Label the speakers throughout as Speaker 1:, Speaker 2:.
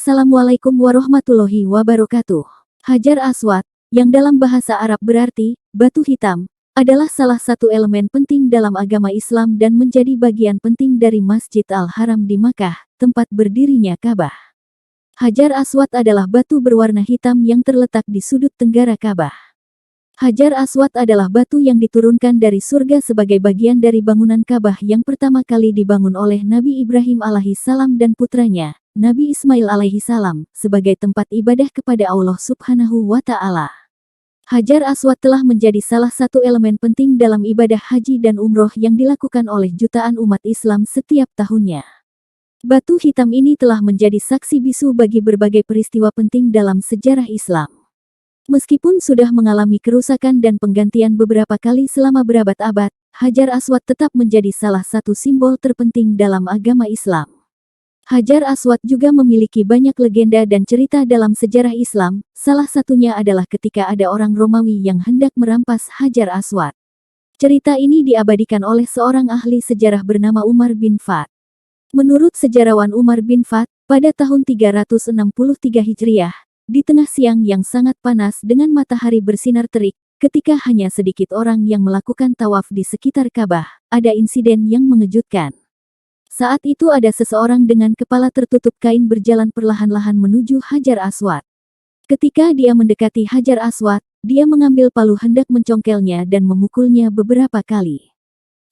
Speaker 1: Assalamualaikum warahmatullahi wabarakatuh. Hajar Aswad, yang dalam bahasa Arab berarti batu hitam, adalah salah satu elemen penting dalam agama Islam dan menjadi bagian penting dari Masjid Al-Haram di Makkah, tempat berdirinya Ka'bah. Hajar Aswad adalah batu berwarna hitam yang terletak di sudut tenggara Ka'bah. Hajar Aswad adalah batu yang diturunkan dari surga sebagai bagian dari bangunan Ka'bah yang pertama kali dibangun oleh Nabi Ibrahim alaihissalam dan putranya, Nabi Ismail alaihissalam, sebagai tempat ibadah kepada Allah subhanahu wa ta'ala. Hajar Aswad telah menjadi salah satu elemen penting dalam ibadah haji dan umroh yang dilakukan oleh jutaan umat Islam setiap tahunnya. Batu hitam ini telah menjadi saksi bisu bagi berbagai peristiwa penting dalam sejarah Islam. Meskipun sudah mengalami kerusakan dan penggantian beberapa kali selama berabad-abad, Hajar Aswad tetap menjadi salah satu simbol terpenting dalam agama Islam. Hajar Aswad juga memiliki banyak legenda dan cerita dalam sejarah Islam, salah satunya adalah ketika ada orang Romawi yang hendak merampas Hajar Aswad. Cerita ini diabadikan oleh seorang ahli sejarah bernama Umar bin Fat. Menurut sejarawan Umar bin Fat, pada tahun 363 Hijriah, di tengah siang yang sangat panas dengan matahari bersinar terik, ketika hanya sedikit orang yang melakukan tawaf di sekitar Ka'bah, ada insiden yang mengejutkan. Saat itu ada seseorang dengan kepala tertutup kain berjalan perlahan-lahan menuju Hajar Aswad. Ketika dia mendekati Hajar Aswad, dia mengambil palu hendak mencongkelnya dan memukulnya beberapa kali.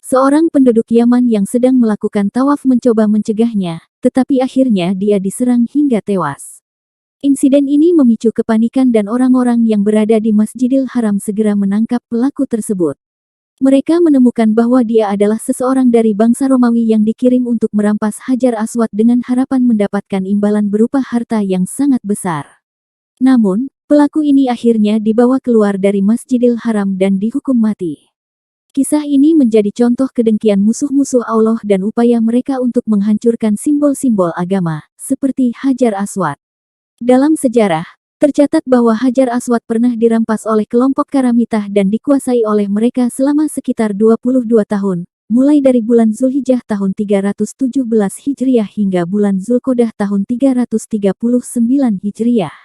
Speaker 1: Seorang penduduk Yaman yang sedang melakukan tawaf mencoba mencegahnya, tetapi akhirnya dia diserang hingga tewas. Insiden ini memicu kepanikan dan orang-orang yang berada di Masjidil Haram segera menangkap pelaku tersebut. Mereka menemukan bahwa dia adalah seseorang dari bangsa Romawi yang dikirim untuk merampas Hajar Aswad dengan harapan mendapatkan imbalan berupa harta yang sangat besar. Namun, pelaku ini akhirnya dibawa keluar dari Masjidil Haram dan dihukum mati. Kisah ini menjadi contoh kedengkian musuh-musuh Allah dan upaya mereka untuk menghancurkan simbol-simbol agama, seperti Hajar Aswad. Dalam sejarah, tercatat bahwa Hajar Aswad pernah dirampas oleh kelompok Karamitah dan dikuasai oleh mereka selama sekitar 22 tahun, mulai dari bulan Zulhijjah tahun 317 Hijriah hingga bulan Zulqodah tahun 339 Hijriah.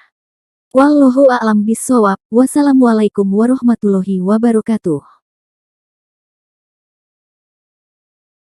Speaker 1: Wallahu a'lam bishawab. Wassalamualaikum warahmatullahi wabarakatuh.